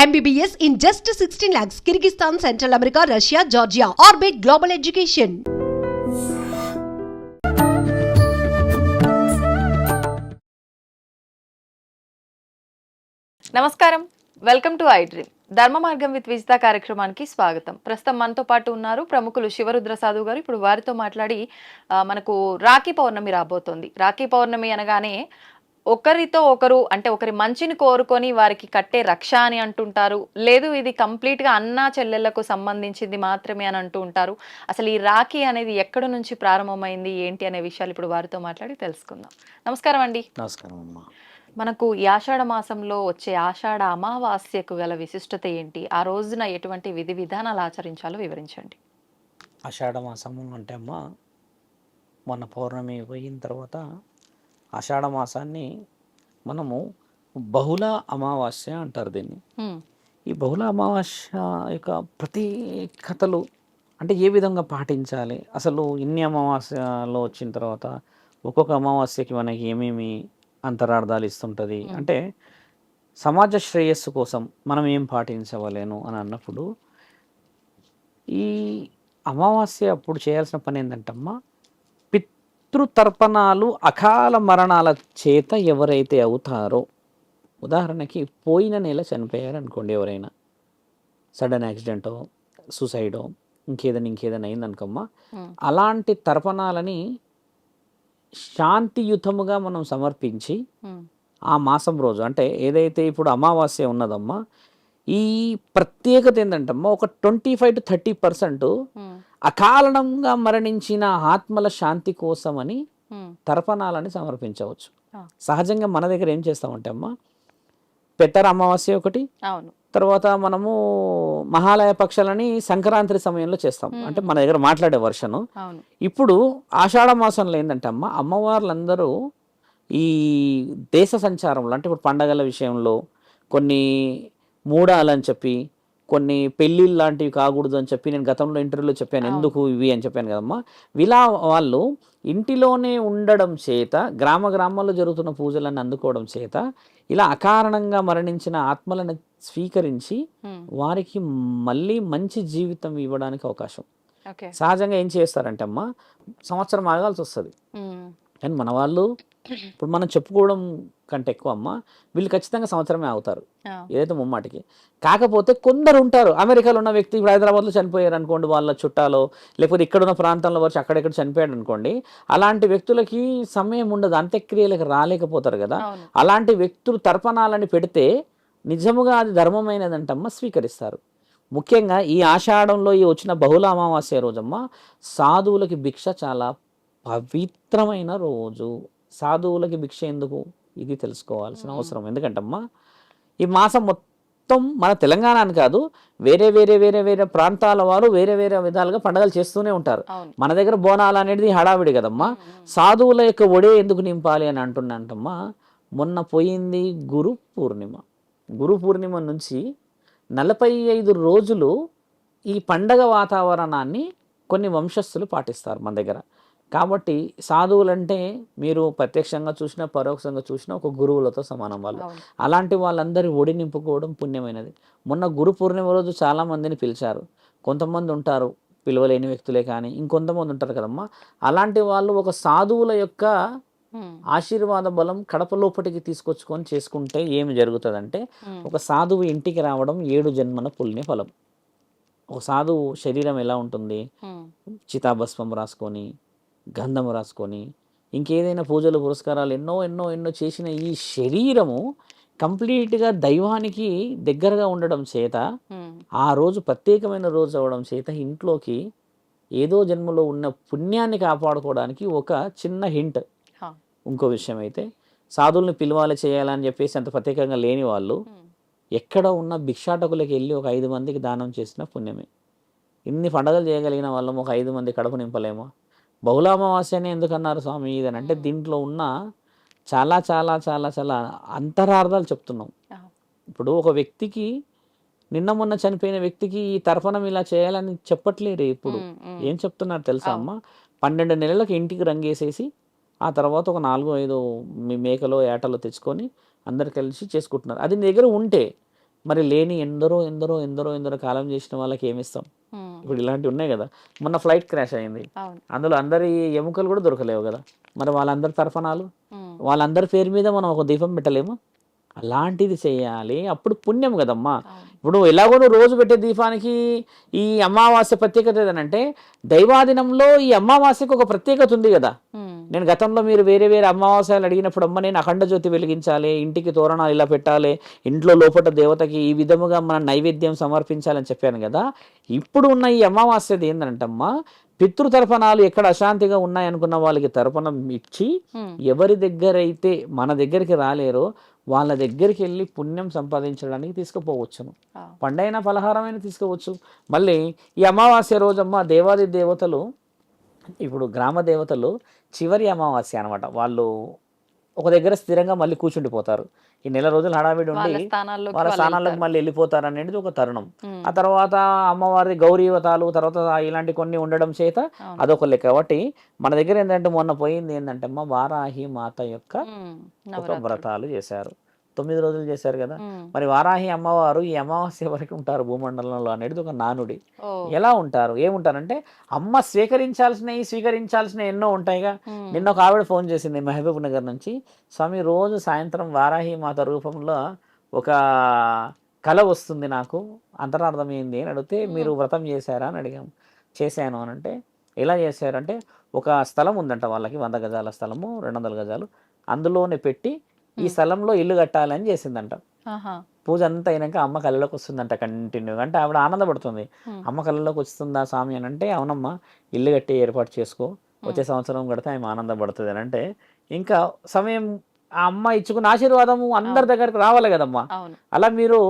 MBBS in just 16 lakhs. Kyrgyzstan, Central America, Russia, Georgia. Orbit Global Education. నమస్కారం, welcome to I dream. ధర్మ మార్గం with Vijitha కార్యక్రమానికి స్వాగతం. ప్రస్తుతం మనతో పాటు ఉన్నారు ప్రముఖులు శివరుద్ర సాధు గారు. ఇప్పుడు వారితో మాట్లాడి మనకు రాఖీ పౌర్ణమి రాబోతోంది. రాఖీ పౌర్ణమి అనగానే ఒకరితో ఒకరు అంటే ఒకరి మంచిని కోరుకొని వారికి కట్టే రక్ష అని అంటుంటారు. లేదు, ఇది కంప్లీట్గా అన్నా చెల్లెళ్లకు సంబంధించింది మాత్రమే అని అంటూ ఉంటారు. అసలు ఈ రాఖీ అనేది ఎక్కడి నుంచి ప్రారంభమైంది, ఏంటి అనే విషయాలు ఇప్పుడు వారితో మాట్లాడి తెలుసుకుందాం. నమస్కారం అండి. నమస్కారం అమ్మా. మనకు ఈ ఆషాఢ మాసంలో వచ్చే ఆషాఢ అమావాస్యకు గల విశిష్టత ఏంటి? ఆ రోజున ఎటువంటి విధి విధానాలు ఆచరించాలో వివరించండి. ఆషాఢ మాసము అంటే అమ్మ, మొన్న పౌర్ణమి పోయిన తర్వాత ఆషాఢ మాసాన్ని మనము బహుళ అమావాస్య అంటారు దీన్ని. ఈ బహుళ అమావాస్య యొక్క ప్రత్యేకతలు అంటే ఏ విధంగా పాటించాలి, అసలు ఇన్ని అమావాస్యలో వచ్చిన తర్వాత ఒక్కొక్క అమావాస్యకి మనకి ఏమేమి అంతరార్థాలు ఇస్తుంటుంది అంటే సమాజ శ్రేయస్సు కోసం మనం ఏం పాటించవలేను అని అన్నప్పుడు ఈ అమావాస్య అప్పుడు చేయాల్సిన పని ఏంటంటమ్మా, పితృతర్పణాలు అకాల మరణాల చేత ఎవరైతే అవుతారో, ఉదాహరణకి పోయిన నెల చనిపోయారు అనుకోండి, ఎవరైనా సడన్ యాక్సిడెంటో సూసైడో ఇంకేదైనా అయిందనుకోమ్మా, అలాంటి తర్పణాలని శాంతియుతముగా మనం సమర్పించి ఆ మాసం రోజు అంటే ఏదైతే ఇప్పుడు అమావాస్య ఉన్నదమ్మా, ఈ ప్రత్యేకత ఏంటంటమ్మా, ఒక 25 to 30% అకారణంగా మరణించిన ఆత్మల శాంతి కోసమని తర్పణాలని సమర్పించవచ్చు. సహజంగా మన దగ్గర ఏం చేస్తామంటే అమ్మా, పెత్తర అమావాస్య ఒకటి, తర్వాత మనము మహాలయ పక్షాలని సంక్రాంతి సమయంలో చేస్తాం. అంటే మన దగ్గర మాట్లాడే వర్షను. ఇప్పుడు ఆషాఢ మాసంలో ఏంటంటే అమ్మ, అమ్మవార్లందరూ ఈ దేశ సంచారంలో అంటే ఇప్పుడు పండగల విషయంలో కొన్ని మూడాలని చెప్పి, కొన్ని పెళ్ళిళ్ళు లాంటివి కాకూడదు అని చెప్పి నేను గతంలో ఇంటర్వ్యూలో చెప్పాను, ఎందుకు ఇవి అని చెప్పాను కదమ్మా. ఇలా వాళ్ళు ఇంటిలోనే ఉండడం చేత, గ్రామాల్లో జరుగుతున్న పూజలను అందుకోవడం చేత ఇలా అకారణంగా మరణించిన ఆత్మలను స్వీకరించి వారికి మళ్ళీ మంచి జీవితం ఇవ్వడానికి అవకాశం. సహజంగా ఏం చేస్తారంటే అమ్మా, సంవత్సరం ఆగాల్సి వస్తుంది. కానీ మన వాళ్ళు ఇప్పుడు మనం చెప్పుకోవడం కంటే ఎక్కువ అమ్మ, వీళ్ళు ఖచ్చితంగా సంవత్సరమే అవుతారు, ఏదైతే ముమ్మాటికి. కాకపోతే కొందరు ఉంటారు, అమెరికాలో ఉన్న వ్యక్తి ఇప్పుడు హైదరాబాద్లో చనిపోయారు అనుకోండి, వాళ్ళ చుట్టాలో లేకపోతే ఇక్కడున్న ప్రాంతంలో వచ్చి అక్కడెక్కడ చనిపోయాడు అనుకోండి, అలాంటి వ్యక్తులకి సమయం ఉండదు, అంత్యక్రియలకు రాలేకపోతారు కదా. అలాంటి వ్యక్తులు తర్పణాలని పెడితే నిజముగా అది ధర్మమైనదంటమ్మ స్వీకరిస్తారు. ముఖ్యంగా ఈ ఆషాఢంలో ఈ వచ్చిన బహుళ అమావాస్య రోజమ్మ, సాధువులకి భిక్ష చాలా పవిత్రమైన రోజు. సాధువులకి భిక్ష ఎందుకు, ఇది తెలుసుకోవాల్సిన అవసరం. ఎందుకంటమ్మా, ఈ మాసం మొత్తం మన తెలంగాణ అని కాదు, వేరే వేరే వేరే వేరే ప్రాంతాల వారు వేరే వేరే విధాలుగా పండుగలు చేస్తూనే ఉంటారు. మన దగ్గర బోనాలు అనేది హడావిడి కదమ్మా. సాధువుల యొక్క ఒడే ఎందుకు నింపాలి అని అంటున్నాంటమ్మా, మొన్న పోయింది గురు పూర్ణిమ. గురు పూర్ణిమ నుంచి 45 రోజులు ఈ పండగ వాతావరణాన్ని కొన్ని వంశస్థులు పాటిస్తారు మన దగ్గర. కాబట్టి సాధువులంటే మీరు ప్రత్యక్షంగా చూసినా పరోక్షంగా చూసినా ఒక గురువులతో సమానం వాళ్ళు. అలాంటి వాళ్ళందరి ఒడి నింపుకోవడం పుణ్యమైనది. మొన్న గురు పూర్ణిమ రోజు చాలామందిని పిలిచారు. కొంతమంది ఉంటారు పిలవలేని వ్యక్తులే, కానీ ఇంకొంతమంది ఉంటారు కదమ్మా, అలాంటి వాళ్ళు ఒక సాధువుల యొక్క ఆశీర్వాద బలం కడప లోపటికి తీసుకొచ్చుకొని చేసుకుంటే ఏమి జరుగుతుందంటే, ఒక సాధువు ఇంటికి రావడం 7 జన్మల పుణ్య ఫలం. ఒక సాధువు శరీరం ఎలా ఉంటుంది, చితాభస్మం రాసుకొని, గంధం రాసుకొని, ఇంకేదైనా పూజలు పురస్కారాలు ఎన్నో ఎన్నో ఎన్నో చేసిన ఈ శరీరము కంప్లీట్గా దైవానికి దగ్గరగా ఉండడం చేత, ఆ రోజు ప్రత్యేకమైన రోజు అవడం చేత ఇంట్లోకి ఏదో జన్మలో ఉన్న పుణ్యాన్ని కాపాడుకోవడానికి ఒక చిన్న హింట్. ఇంకో విషయం అయితే, సాధువుల్ని పిలవాలి చేయాలని చెప్పేసి అంత ప్రత్యేకంగా లేని వాళ్ళు ఎక్కడ ఉన్న భిక్షాటకులకి వెళ్ళి ఒక 5 మందికి దానం చేసిన పుణ్యమే. ఇన్ని పండుగలు చేయగలిగిన వాళ్ళం ఒక 5 మంది కడుపు నింపలేమో. బహుళ అమావాస్యని ఎందుకన్నారు స్వామి ఇదని అంటే, దీంట్లో ఉన్న చాలా చాలా చాలా చాలా అంతరార్థాలు చెప్తున్నాం. ఇప్పుడు ఒక వ్యక్తికి నిన్న మొన్న చనిపోయిన వ్యక్తికి ఈ తర్పణం ఇలా చేయాలని చెప్పట్లేరు. ఇప్పుడు ఏం చెప్తున్నారు తెలుసా అమ్మ, 12 నెలలకు ఇంటికి రంగేసేసి ఆ తర్వాత ఒక 4-5 మేకలో ఏటలో తెచ్చుకొని అందరు కలిసి చేసుకుంటున్నారు. అది నీ దగ్గర ఉంటే మరి లేని ఎందరో ఎందరో ఎందరో ఎందరో కాలం చేసిన వాళ్ళకి ఏమిస్తాం? ఇప్పుడు ఇలాంటివి ఉన్నాయి కదా, మొన్న ఫ్లైట్ క్రాష్ అయింది, అవును. అందులో అందరి ఎముకలు కూడా దొరకలేవు కదా, మరి వాళ్ళందరి తర్పణాలు, వాళ్ళందరి పేరు మీద మనం ఒక దీపం పెట్టలేము? అలాంటిది చేయాలి, అప్పుడు పుణ్యం కదమ్మా. ఇప్పుడు ఎలాగో నువ్వు రోజు పెట్టే దీపానికి ఈ అమావాస్య ప్రత్యేకత ఏదనంటే, దైవాదినంలో ఈ అమావాస్యకు ఒక ప్రత్యేకత ఉంది కదా. నేను గతంలో మీరు వేరే వేరే అమావాస్యలు అడిగినప్పుడు, అమ్మ నేను అఖండ జ్యోతి వెలిగించాలి, ఇంటికి తోరణాలు ఇలా పెట్టాలి, ఇంట్లో లోపల దేవతకి ఈ విధముగా మనం నైవేద్యం సమర్పించాలని చెప్పాను కదా. ఇప్పుడు ఉన్న ఈ అమావాస్యది ఏంటంటమ్మా, పితృతర్పణాలు ఎక్కడ అశాంతిగా ఉన్నాయనుకున్న వాళ్ళకి తర్పణం ఇచ్చి, ఎవరి దగ్గర అయితే మన దగ్గరికి రాలేరో వాళ్ళ దగ్గరికి వెళ్ళి పుణ్యం సంపాదించడానికి తీసుకుపోవచ్చును. పండైన పలహారమైన తీసుకోవచ్చు. మళ్ళీ ఈ అమావాస్య రోజమ్మా దేవాది దేవతలు, ఇప్పుడు గ్రామ దేవతలు చివరి అమావాస్య అనమాట, వాళ్ళు ఒక దగ్గర స్థిరంగా మళ్ళీ కూర్చుండిపోతారు. ఈ నెల రోజులు హడావిడి ఉండి వాళ్ళ స్థానాలకు మళ్ళీ వెళ్ళిపోతారు అనేది ఒక తరుణం. ఆ తర్వాత అమ్మవారి గౌరీవతాలు తర్వాత ఇలాంటి కొన్ని ఉండడం చేత అదొక లెక్క. కాబట్టి మన దగ్గర ఏంటంటే మొన్న పోయింది ఏంటంటే అమ్మ వారాహి మాత యొక్క ఒక వ్రతాలు చేశారు, 9 రోజులు చేశారు కదా. మరి వారాహి అమ్మవారు ఈ అమావాస్య వరకు ఉంటారు భూమండలంలో అనేది ఒక నానుడి. ఎలా ఉంటారు, ఏముంటారంటే అమ్మ స్వీకరించాల్సినవి ఎన్నో ఉంటాయిగా. నిన్న ఒక ఆవిడ ఫోన్ చేసింది మహబూబ్ నగర్ నుంచి, స్వామి రోజు సాయంత్రం వారాహి మాత రూపంలో ఒక కళ వస్తుంది నాకు, అంతరార్థం ఏంది అని అడిగితే, మీరు వ్రతం చేశారా అని అడిగాము. చేశాను అని అంటే, ఎలా చేశారంటే ఒక స్థలం ఉందంట వాళ్ళకి, 100 గజాల స్థలము 200 గజాలు, అందులోనే పెట్టి ఈ స్థలంలో ఇల్లు కట్టాలని చేసిందంట. పూజ అంతా అయినాక అమ్మ కళ్ళలోకి వస్తుందంట కంటిన్యూగా. అంటే ఆవిడ ఆనందపడుతుంది, అమ్మ కళ్ళలోకి వస్తుందా స్వామి అని అంటే, అవునమ్మా ఇల్లు కట్టి ఏర్పాటు చేసుకో, వచ్చే సంవత్సరం కడితే ఆమె ఆనందపడుతుంది అని అంటే, ఇంకా సమయం ఆ అమ్మ ఇచ్చుకున్న ఆశీర్వాదము అందరి దగ్గరికి రావాలి కదమ్మా. అలా మీరు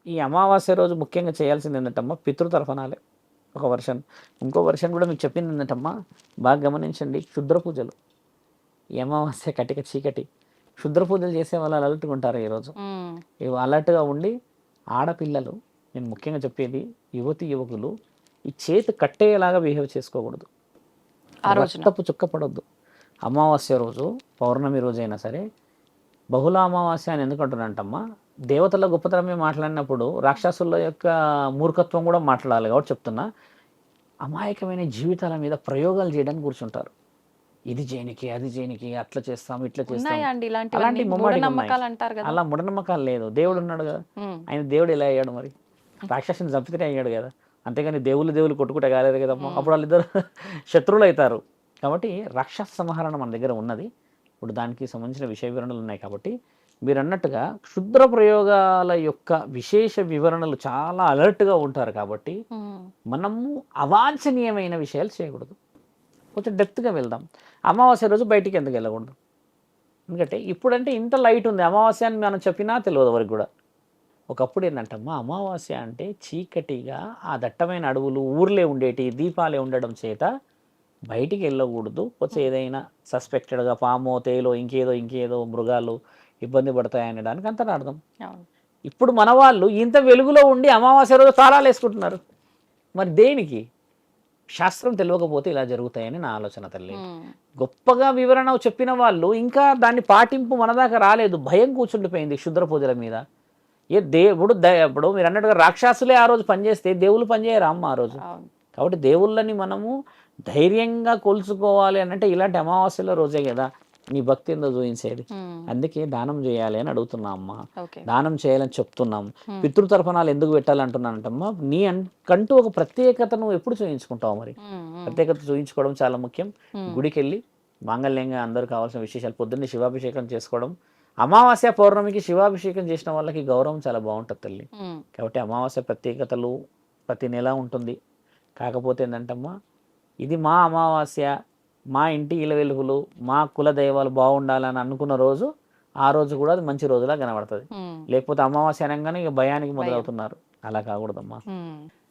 ఈ అమావాస్య రోజు ముఖ్యంగా చేయాల్సింది ఏంటంటమ్మా, పితృతర్పణాలే ఒక వర్షన్. ఇంకో వర్షన్ కూడా మీకు చెప్పింది ఏంటంటమ్మా, బాగా గమనించండి, క్షుద్ర పూజలు. ఈ అమావాస్య కటిక చీకటి క్షుద్ర పూజలు చేసే వాళ్ళు అలర్ట్గా ఉంటారు ఈరోజు. అలర్ట్గా ఉండి ఆడపిల్లలు, నేను ముఖ్యంగా చెప్పేది యువకులు, ఈ చేతి కట్టేలాగా బిహేవ్ చేసుకోకూడదు, రక్తపు చుక్కపడొద్దు. అమావాస్య రోజు పౌర్ణమి రోజు అయినా సరే, బహుళ అమావాస్య అని ఎందుకంటున్నాంటమ్మా, దేవతల గొప్పతనమే మాట్లాడినప్పుడు రాక్షసుల యొక్క మూర్ఖత్వం కూడా మాట్లాడాలి కాబట్టి చెప్తున్నా. అమాయకమైన జీవితాల మీద ప్రయోగాలు చేయడానికి కూర్చుంటారు, ఇది చేయనికి అది చేయనికి, అట్లా చేస్తాం ఇట్లా చేస్తాం, అలాంటి అలా మూఢనమ్మకాలు లేదు. దేవుడు ఉన్నాడు కదా, ఆయన దేవుడు ఎలా అయ్యాడు మరి, రాక్షసుని చంపితేనే అయ్యాడు కదా, అంతేగాని దేవుళ్ళు కొట్టుకుంటే కాలేదు కదమ్మా, అప్పుడు వాళ్ళిద్దరు శత్రువులు అవుతారు. కాబట్టి రాక్షస సంహరణ మన దగ్గర ఉన్నది. ఇప్పుడు దానికి సంబంధించిన విషయ వివరణలు ఉన్నాయి. కాబట్టి మీరు అన్నట్టుగా క్షుద్ర ప్రయోగాల యొక్క విశేష వివరణలు చాలా అలర్ట్గా ఉంటారు. కాబట్టి మనము అవాంఛనీయమైన విషయాలు చేయకూడదు, కొంచెం డెప్త్గా వెళ్దాం. అమావాస్య రోజు బయటికి ఎందుకు వెళ్ళకూడదు, ఎందుకంటే ఇప్పుడంటే ఇంత లైట్ ఉంది, అమావాస్య అని మనం చెప్పినా తెలియదు ఎవరికి కూడా. ఒకప్పుడు ఏంటంటమ్మా, అమావాస్య అంటే చీకటిగా ఆ దట్టమైన అడవులు ఊర్లే ఉండేటి, దీపాలే ఉండడం చేత బయటికి వెళ్ళకూడదు, కొంచెం ఏదైనా సస్పెక్టెడ్గా పామో తేలో ఇంకేదో మృగాలు ఇబ్బంది పడతాయి అనడానికి అంత అర్థం. ఇప్పుడు మన వాళ్ళు ఇంత వెలుగులో ఉండి అమావాస్య రోజు తాళాలు వేసుకుంటున్నారు, మరి దేనికి? శాస్త్రం తెలియకపోతే ఇలా జరుగుతాయని నా ఆలోచన తల్లి. గొప్పగా వివరణ చెప్పిన వాళ్ళు ఇంకా దాన్ని పాటింపు మన దాకా రాలేదు, భయం కూర్చుండిపోయింది క్షుద్ర పూజల మీద. ఇప్పుడు మీరు అన్నట్టుగా రాక్షసులే ఆ రోజు పనిచేస్తే దేవుళ్ళు పనిచేయరు అమ్మ ఆ రోజు. కాబట్టి దేవుళ్ళని మనము ధైర్యంగా కొలుచుకోవాలి అంటే ఇలాంటి అమావాస్యల రోజే కదా నీ భక్తి ఏందో చూపించేది. అందుకే దానం చేయాలి అని అడుగుతున్నా అమ్మ, దానం చేయాలని చెప్తున్నాం. పితృతర్పణాలు ఎందుకు పెట్టాలంటున్నానంటమ్మా, నీ కంటూ ఒక ప్రత్యేకతను ఎప్పుడు చూయించుకుంటావు, మరి ప్రత్యేకత చూయించుకోవడం చాలా ముఖ్యం. గుడికి వెళ్ళి మాంగళ్యంగా అందరూ కావాల్సిన విశేషాలు, పొద్దున్నే శివాభిషేకం చేసుకోవడం. అమావాస్య పౌర్ణమికి శివాభిషేకం చేసిన వాళ్ళకి గౌరవం చాలా బాగుంటుంది తల్లి. కాబట్టి అమావాస్య ప్రత్యేకతలు ప్రతి నెల ఉంటుంది. కాకపోతే ఏంటంటమ్మా, ఇది మా అమావాస్య, మా ఇంటి ఇల వెలుగులు, మా కుల దైవాలు బాగుండాలని అనుకున్న రోజు, ఆ రోజు కూడా అది మంచి రోజులా కనబడుతుంది. లేకపోతే అమావాస్య అనగానే ఇక భయానికి మొదలవుతున్నారు, అలా కాకూడదమ్మా.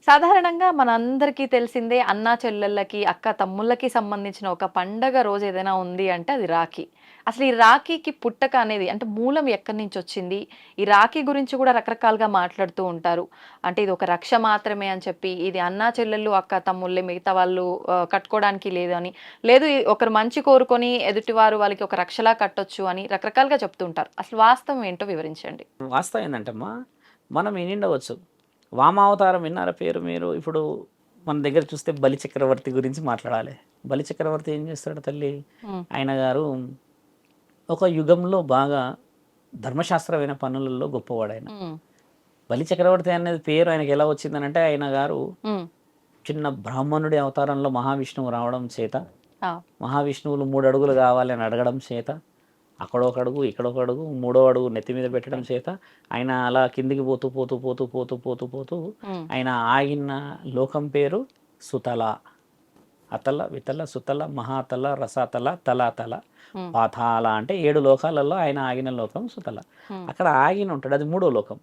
సాధారణంగా మనందరికీ తెలిసిందే, అన్నా చెల్లెళ్ళకి అక్క తమ్ముళ్ళకి సంబంధించిన ఒక పండగ రోజు ఏదైనా ఉంది అంటే అది రాఖీ. అసలు ఈ రాఖీకి పుట్టక అనేది అంటే మూలం ఎక్కడి నుంచి వచ్చింది, ఈ రాఖీ గురించి కూడా రకరకాలుగా మాట్లాడుతూ ఉంటారు. అంటే ఇది ఒక రక్ష మాత్రమే అని చెప్పి, ఇది అన్నా చెల్లెళ్ళు అక్క తమ్ముళ్ళే, మిగతా వాళ్ళు కట్టుకోవడానికి లేదు అని, లేదు ఒకరు మంచి కోరుకొని ఎదుటివారు వాళ్ళకి ఒక రక్షలా కట్టొచ్చు అని రకరకాలుగా చెప్తూ ఉంటారు. అసలు వాస్తవం ఏంటో వివరించండి. వాస్తవం ఏంటంటమ్మా, మనం వినిండవచ్చు. వామావతారం విన్నారా పేరు మీరు? ఇప్పుడు మన దగ్గర చూస్తే బలి చక్రవర్తి గురించి మాట్లాడాలి. బలి చక్రవర్తి ఏం చేస్తాడు తల్లి? ఆయన గారు ఒక యుగంలో బాగా ధర్మశాస్త్రమైన పనులలో గొప్పవాడు ఆయన. బలి చక్రవర్తి అనేది పేరు ఆయనకి ఎలా వచ్చిందనంటే, ఆయన గారు చిన్న బ్రాహ్మణుడి అవతారంలో మహావిష్ణువు రావడం చేత, మహావిష్ణువులు 3 అడుగులు కావాలి అని అడగడం చేత, అక్కడొక అడుగు ఇక్కడొక అడుగు 3వ అడుగు నెత్తి మీద పెట్టడం చేత ఆయన అలా కిందికి పోతూ పోతూ పోతూ పోతూ పోతూ పోతూ ఆయన ఆగిన లోకం పేరు సుతల. అతల వితల సుతల మహాతల రసాతల తలాతల పాతాల అంటే 7 లోకాలలో ఆయన ఆగిన లోకం సుతల. అక్కడ ఆగిన ఉంటాడు, అది 3వ లోకం.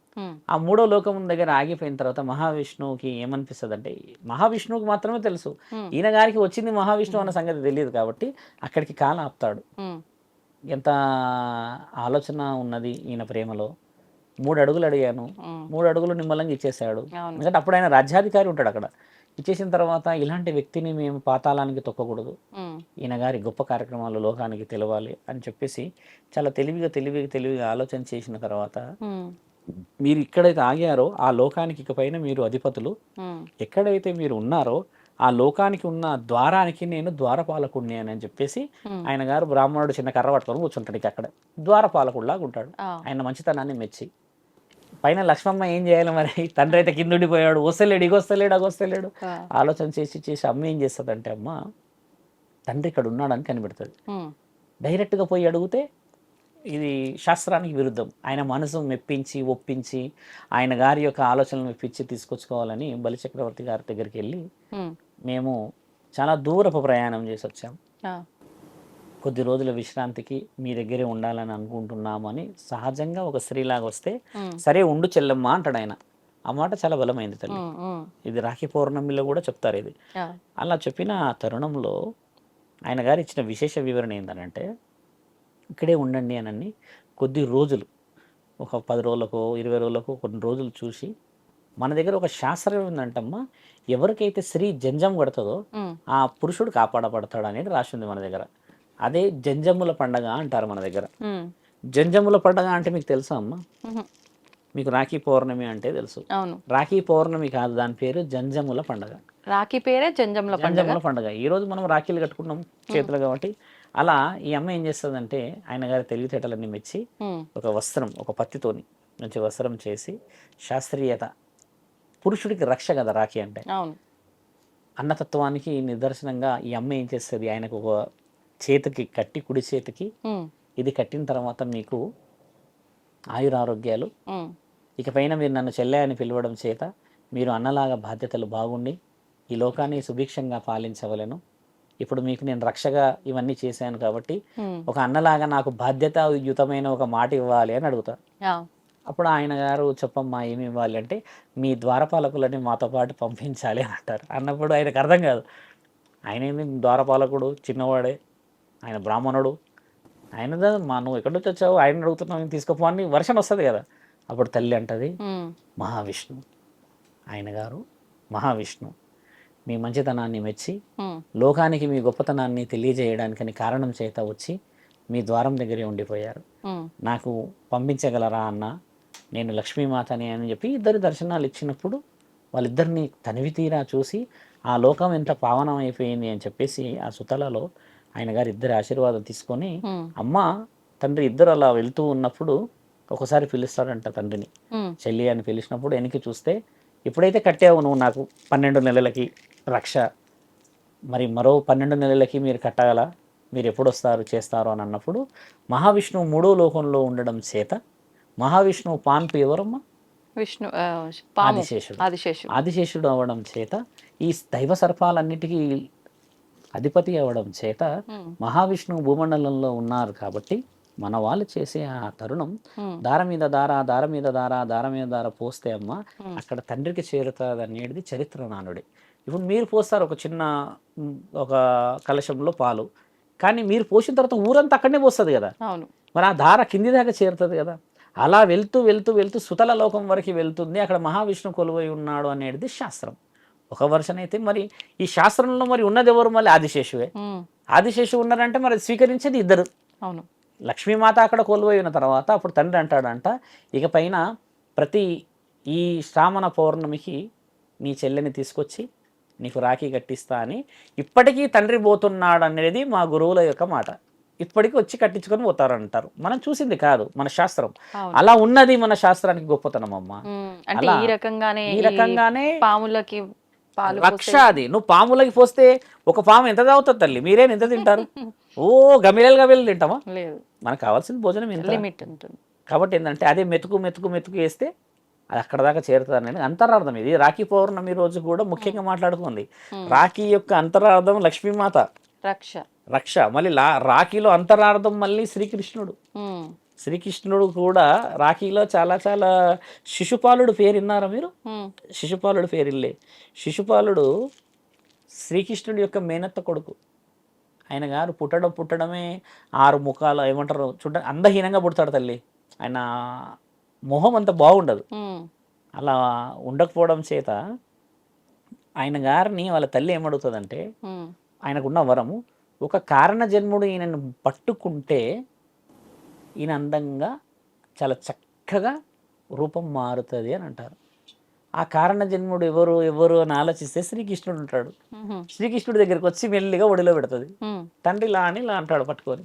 ఆ 3వ లోకం దగ్గర ఆగిపోయిన తర్వాత మహావిష్ణువుకి ఏమనిపిస్తుంది అంటే, మహావిష్ణువుకి మాత్రమే తెలుసు, ఈయన గారికి వచ్చింది మహావిష్ణువు అన్న సంగతి తెలియదు కాబట్టి అక్కడికి కాల ఆపుతాడు. ఎంత ఆలోచన ఉన్నది ఈయన ప్రేమలో. 3 అడుగులు అడిగాను, 3 అడుగులు నిమ్మలంగా ఇచ్చేసాడు. ఎందుకంటే అప్పుడు ఆయన రాజ్యాధికారి ఉంటాడు అక్కడ. ఇచ్చేసిన తర్వాత ఇలాంటి వ్యక్తిని మేము పాతాళానికి తొక్కకూడదు, ఈయన గారి గొప్ప కార్యక్రమాలు లోకానికి తెలవాలి అని చెప్పేసి చాలా తెలివిగా ఆలోచన చేసిన తర్వాత, మీరు ఎక్కడైతే ఆగారో ఆ లోకానికి ఇకపైన మీరు అధిపతులు, ఎక్కడైతే మీరు ఉన్నారో ఆ లోకానికి ఉన్న ద్వారానికి నేను ద్వారపాలకుడిని అని చెప్పేసి ఆయన గారు బ్రాహ్మణుడు చిన్న కర్ర పట్టుకొని కూర్చుంటాడు. ఇక అక్కడ ద్వారపాలకుడిలాగా ఉంటాడు. ఆయన మంచితనాన్ని మెచ్చి పైన లక్ష్మమ్మ ఏం చేయాలి మరి? తండ్రి అయితే కింద ఉండిపోయాడు, వస్తలేడు, అగొస్తలేడు. ఆలోచన చేసి అమ్మ ఏం చేస్తుందంటే, అమ్మ తండ్రి ఇక్కడ ఉన్నాడని కనిపెడుతుంది. డైరెక్ట్గా పోయి అడిగితే ఇది శాస్త్రానికి విరుద్ధం. ఆయన మనసు మెప్పించి ఒప్పించి ఆయన గారి యొక్క ఆలోచనలు మెప్పించి తీసుకొచ్చుకోవాలని బలిచక్రవర్తి గారి దగ్గరికి వెళ్ళి, మేము చాలా దూరపు ప్రయాణం చేసి వచ్చాం, కొద్ది రోజుల విశ్రాంతికి మీ దగ్గరే ఉండాలని అనుకుంటున్నామని సహజంగా ఒక స్త్రీలాగా వస్తే, సరే ఉండు చెల్లెమ్మ అంటాడు ఆయన. ఆ మాట చాలా బలమైంది తల్లి. ఇది రాఖీ పౌర్ణమిలో కూడా చెప్తారు ఇది. అలా చెప్పిన తరుణంలో ఆయన గారు ఇచ్చిన విశేష వివరణ ఏంటంటే, ఇక్కడే ఉండండి అని కొద్ది రోజులు, ఒక 10 రోజులకో 20 రోజులకో కొన్ని రోజులు చూసి, మన దగ్గర ఒక శాస్త్రం ఏంటంటమ్మా, ఎవరికైతే స్త్రీ జంజం కొడుతుందో ఆ పురుషుడు కాపాడబడతాడు అనేది రాసి ఉంది మన దగ్గర. అదే జంజముల పండగ అంటారు మన దగ్గర. జంజముల పండగ అంటే మీకు తెలుసా అమ్మా? మీకు రాఖీ పౌర్ణమి అంటే తెలుసు. రాఖీ పౌర్ణమి కాదు, దాని పేరు జంజముల పండగ. రాఖీ పేరే జంజముల పండగ. ఈ రోజు మనం రాఖీలు కట్టుకున్నాం చేతులు కాబట్టి. అలా ఈ అమ్మ ఏం చేస్తుందంటే, ఆయన గారి తెలివితేటలన్నీ మెచ్చి ఒక వస్త్రం, ఒక పత్తితోని మంచి వస్త్రం చేసి, శాస్త్రీయత, పురుషుడికి రక్ష కదా రాఖీ అంటే, అన్నతత్వానికి నిదర్శనంగా ఈ అమ్మ ఏం చేస్తుంది, ఆయనకు ఒక చేతికి కట్టి, కుడి చేతికి ఇది కట్టిన తర్వాత మీకు ఆయురారోగ్యాలు, ఇకపైన మీరు నన్ను చెల్లె అని పిలవడం చేత మీరు అన్నలాగా బాధ్యతలు బాగుండి ఈ లోకాన్ని సుభిక్షంగా పాలించవలను. ఇప్పుడు మీకు నేను రక్షగా ఇవన్నీ చేశాను కాబట్టి ఒక అన్నలాగా నాకు బాధ్యతాయుతమైన ఒక మాట ఇవ్వాలి అని అడుగుతా. అప్పుడు ఆయన గారు, చెప్పమ్మా ఏమి ఇవ్వాలి అంటే, మీ ద్వారపాలకులని మాతో పాటు పంపించాలి అని అంటారు. అన్నప్పుడు ఆయనకు అర్థం కాదు, ఆయన ఏంది ద్వారపాలకుడు, చిన్నవాడే, ఆయన బ్రాహ్మణుడు, ఆయన నువ్వు ఎక్కడి నుంచి వచ్చావు, ఆయన అడుగుతున్నావు, తీసుకుపో అని వర్షం వస్తుంది కదా. అప్పుడు తల్లి అంటది, మహావిష్ణు, ఆయన గారు మహావిష్ణు మీ మంచితనాన్ని మెచ్చి లోకానికి మీ గొప్పతనాన్ని తెలియజేయడానికని కారణం చేత వచ్చి మీ ద్వారం దగ్గరే ఉండిపోయారు. నాకు పంపించగలరా అన్న, నేను లక్ష్మీమాతని అని చెప్పి ఇద్దరు దర్శనాలు ఇచ్చినప్పుడు వాళ్ళిద్దరిని తనివి తీరా చూసి ఆ లోకం ఎంత పావనం అయిపోయింది అని చెప్పేసి ఆ సుతలలో ఆయన గారు ఇద్దరి ఆశీర్వాదం తీసుకొని, అమ్మ తండ్రి ఇద్దరు అలా వెళ్తూ ఉన్నప్పుడు ఒకసారి పిలుస్తాడంట తండ్రిని. చెల్లి అని పిలిచినప్పుడు వెనక్కి చూస్తే, ఇప్పుడైతే కట్టావు నువ్వు నాకు 12 నెలలకి రక్ష, మరి మరో 12 నెలలకి మీరు కట్టగల, మీరు ఎప్పుడు వస్తారు చేస్తారు అని అన్నప్పుడు, మహావిష్ణువు 3వ లోకంలో ఉండడం చేత, మహావిష్ణువు పాన్పు ఎవరమ్మా? విష్ణు, ఆదిశేషుడు అవ్వడం చేత, ఈ దైవ సర్పాలన్నిటికీ అధిపతి అవ్వడం చేత మహావిష్ణువు భూమండలంలో ఉన్నారు కాబట్టి మన వాళ్ళు చేసే ఆ తరుణం, దార మీద దార పోస్తే అమ్మ అక్కడ తండ్రికి చేరుతుంది అనేది చరిత్ర నానుడి. ఇప్పుడు మీరు పోస్తారు ఒక చిన్న ఒక కలశంలో పాలు, కానీ మీరు పోసిన తర్వాత ఊరంతా అక్కడనే పోస్తుంది కదా, మరి ఆ దార కింది దాకా చేరుతుంది కదా. అలా వెళ్తూ వెళ్తూ వెళ్తూ సుతల లోకం వరకు వెళ్తుంది, అక్కడ మహావిష్ణువు కొలువై ఉన్నాడు అనేది శాస్త్రం. ఒక వర్షన్ అయితే మరి ఈ శాస్త్రంలో మరి ఉన్నది ఎవరు? మళ్ళీ ఆదిశేషువే. ఆదిశేషువు ఉన్నారంటే మరి స్వీకరించేది ఇద్దరు. లక్ష్మీమాత అక్కడ కొలువై ఉన్న తర్వాత అప్పుడు తండ్రి అంటాడంట, ఇక పైన ప్రతి ఈ శ్రావణ పౌర్ణమికి నీ చెల్లెని తీసుకొచ్చి నీకు రాఖీ కట్టిస్తా అని ఇప్పటికీ తండ్రి పోతున్నాడు అనేది మా గురువుల యొక్క మాట. ఇప్పటికీ వచ్చి కట్టించుకొని పోతారంటారు. మనం చూసింది కాదు, మన శాస్త్రం అలా ఉన్నది. మన శాస్త్రానికి గొప్పతనం అమ్మ. అంటే అలా ఈ రకంగానే పాములకి రక్ష. అది నువ్వు పాములకి పోస్తే ఒక పాము ఎంత తాగుతుంది తల్లి? మీరేం ఎంత తింటారు? ఓ గమిలలు తింటామా? లేదు, మనకు కావాల్సిన భోజనం ఎంత లిమిట్ ఉంటుంది. కాబట్టి ఏంటంటే అదే మెతుకు వేస్తే అది అక్కడ దాకా చేరుతుంది అనేది అంతరార్థం. ఇది రాఖీ పౌర్ణమి రోజు కూడా ముఖ్యంగా మాట్లాడుకుంది. రాఖీ యొక్క అంతరార్థం లక్ష్మీమాత రక్ష. మళ్ళీ రాఖీలో అంతరార్థం మళ్ళీ శ్రీకృష్ణుడు కూడా రాఖీలో చాలా చాలా శిశుపాలుడు పేరు విన్నారా మీరు? శిశుపాలుడు పేరిల్లే. శిశుపాలుడు శ్రీకృష్ణుడి యొక్క మేనత్త కొడుకు. ఆయన గారు పుట్టడమే 6 ముఖాలు ఏమంటారు చూడ అందహీనంగా పుడతాడు తల్లి. ఆయన మొహం అంత బాగుండదు. అలా ఉండకపోవడం చేత ఆయన గారిని వాళ్ళ తల్లి ఏమడుగుతుందంటే, ఆయనకున్న వరము ఒక కారణ జన్ముడు ఈయనను పట్టుకుంటే ఈయన అందంగా చాలా చక్కగా రూపం మారుతుంది అని అంటారు. ఆ కారణ జన్ముడు ఎవరు అని ఆలోచిస్తే శ్రీకృష్ణుడు ఉంటాడు. శ్రీకృష్ణుడి దగ్గరికి వచ్చి మెల్లిగా ఒడిలో పెడుతుంది. తండ్రి ఇలా అంటాడు పట్టుకొని.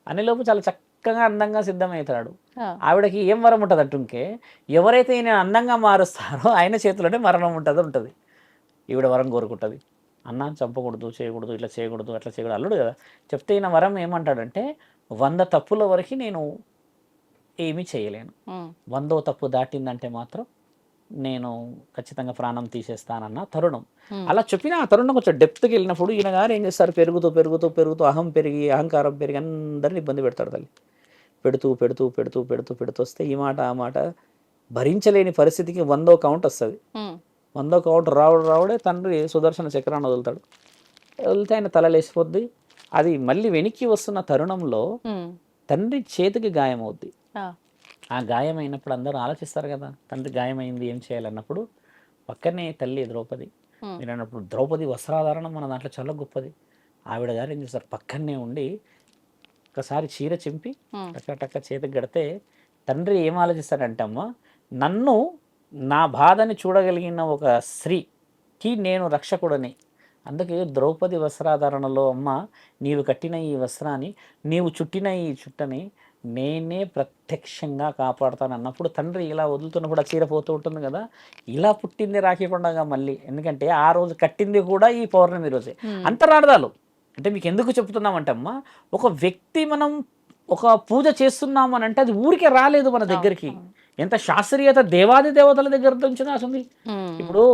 అనేలోపు చాలా చక్కగా అందంగా సిద్ధమవుతాడు. ఆవిడకి ఏం వరం ఉంటుంది అంటుంకే, ఎవరైతే ఈయన అందంగా మారుస్తారో ఆయన చేతిలోనే మరణం ఉంటుంది. ఈవిడ వరం కోరుకుంటుంది. అన్న చంపకూడదు, చేయకూడదు, ఇట్లా చేయకూడదు, అట్లా చేయకూడదు. అల్లుడు కదా చెప్తే ఈయన వరం ఏమంటాడంటే, 100 తప్పుల వరకు నేను ఏమీ చేయలేను, 100వ తప్పు దాటిందంటే మాత్రం నేను ఖచ్చితంగా ప్రాణం తీసేస్తానన్న తరుణం. అలా చెప్పిన ఆ తరుణం కొంచెం డెప్త్కి వెళ్ళినప్పుడు ఈయన గారు ఏం చేస్తారు, పెరుగుతూ అహంకారం పెరిగి అందరిని ఇబ్బంది పెడతాడు తల్లి. పెడుతూ వస్తే ఈ మాట ఆ మాట భరించలేని పరిస్థితికి 100వ కౌంట్ వస్తుంది. 100వ కౌంట్ రావడే తండ్రి సుదర్శన చక్రాన్ని వదులుతాడు. వదిలితే ఆయన తల లేచిపోద్ది. అది మళ్ళీ వెనక్కి వస్తున్న తరుణంలో తండ్రి చేతికి గాయం అవుద్ది. ఆ గాయం అయినప్పుడు అందరూ ఆలోచిస్తారు కదా, తండ్రి గాయమైంది ఏం చేయాలన్నప్పుడు పక్కనే తల్లి ద్రౌపది. మీరు అన్నప్పుడు ద్రౌపది వస్త్రాధారణం మన దాంట్లో చాలా గొప్పది. ఆవిడ గారు ఏం చేస్తారు, పక్కనే ఉండి ఒకసారి చీర చింపి టక్క చేతికి గడితే తండ్రి ఏం ఆలోచిస్తాడంటే, అమ్మ నన్ను నా బాధని చూడగలిగిన ఒక స్త్రీకి నేను రక్షకుడని. అందుకే ద్రౌపది వస్త్రాధారణలో అమ్మ నీవు కట్టిన ఈ వస్త్రాన్ని, నీవు చుట్టిన ఈ చుట్టని నేనే ప్రత్యక్షంగా కాపాడుతాను అన్నప్పుడు తండ్రి ఇలా వదులుతున్నప్పుడు ఆ చీర పోతూ ఉంటుంది కదా, ఇలా పుట్టింది రాఖీ పండుగ మళ్ళీ. ఎందుకంటే ఆ రోజు కట్టింది కూడా ఈ పౌర్ణమి రోజే. అంతరార్థాలు అంటే మీకు ఎందుకు చెప్తున్నామంటే అమ్మ, ఒక వ్యక్తి మనం ఒక పూజ చేస్తున్నాము అని అంటే అది ఊరికే రాలేదు మన దగ్గరికి. ఎంత శాస్త్రీయత దేవాది దేవతల దగ్గర నుంచి రాసింది. ఇప్పుడు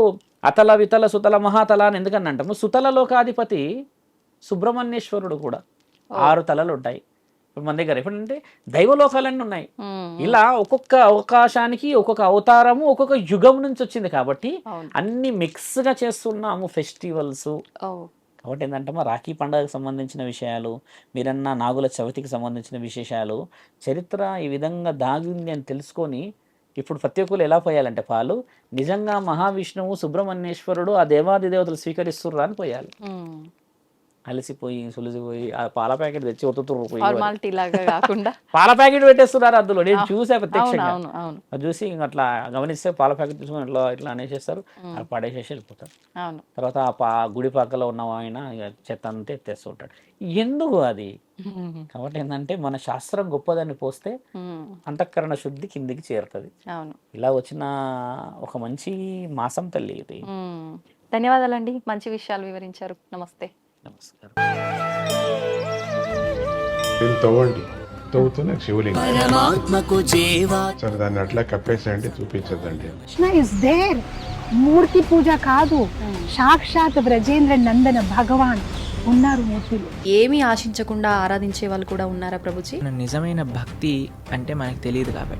అతల వితల సుతల మహాతల అని ఎందుకని అంటాము, సుతల లోకాధిపతి సుబ్రహ్మణ్యేశ్వరుడు కూడా 6 తలలు ఉంటాయి ఇప్పుడు మన దగ్గర. ఎప్పుడంటే దైవలోకాలన్నీ ఉన్నాయి. ఇలా ఒక్కొక్క అవకాశానికి ఒక్కొక్క అవతారము ఒక్కొక్క యుగం నుంచి వచ్చింది కాబట్టి అన్ని మిక్స్ గా చేస్తున్నాము ఫెస్టివల్స్. కాబట్టి ఏంటంటే మా రాఖీ పండుగకు సంబంధించిన విషయాలు, మీరన్న నాగుల చవితికి సంబంధించిన విశేషాలు, చరిత్ర ఈ విధంగా దాగింది అని తెలుసుకొని ఇప్పుడు ప్రతి ఒక్కరు ఎలా పోయాలంటే పాలు నిజంగా మహావిష్ణువు సుబ్రహ్మణ్యేశ్వరుడు ఆ దేవాది దేవతలు స్వీకరిస్తుర్రా అని పోయాలి. అలసిపోయి సులిసిపోయి ఆ పాల ప్యాకెట్ తెచ్చి ఒత్తుతుర్రు, పాల ప్యాకెట్ పెట్టేస్తున్నారు అందులో. నేను చూసా ప్రత్యక్షంగా, అది చూసి అట్లా గమనిస్తే పాల ప్యాకెట్ తీసుకొని ఇట్లా అనేసేస్తారు, పడేసేసి వెళ్ళిపోతారు. తర్వాత ఆ గుడి పక్కలో ఉన్న ఆయన చెత్త అంతా ఎత్తేస్తూ ఉంటాడు. ఎందుకు అది? కాబట్టి ఏంటంటే మన శాస్త్రం గొప్పదాన్ని పోస్తే అంతఃకరణ శుద్ధి కిందికి చేరుతుంది. ఇలా వచ్చిన ఒక మంచి మాసం తల్లి ఇది. ధన్యవాదాలండి, మంచి విషయాలు వివరించారు. నమస్తే. నమస్కారం. తవ్వండి, తవ్వుతూనే శివలింగం సరే దాన్ని అట్లా కప్పేసేయండి, చూపించదండి. Krishna is there. మూర్తి పూజ కాదు, సాక్షాత్ బ్రజేంద్ర నందన భగవాన్ ఉన్నారు మూర్తిలో. ఏమీ ఆశించకుండా ఆరాధించే వాళ్ళు కూడా ఉన్నారా ప్రభుజీ? నిజమైన భక్తి అంటే మనకు తెలియదు కాబట్టి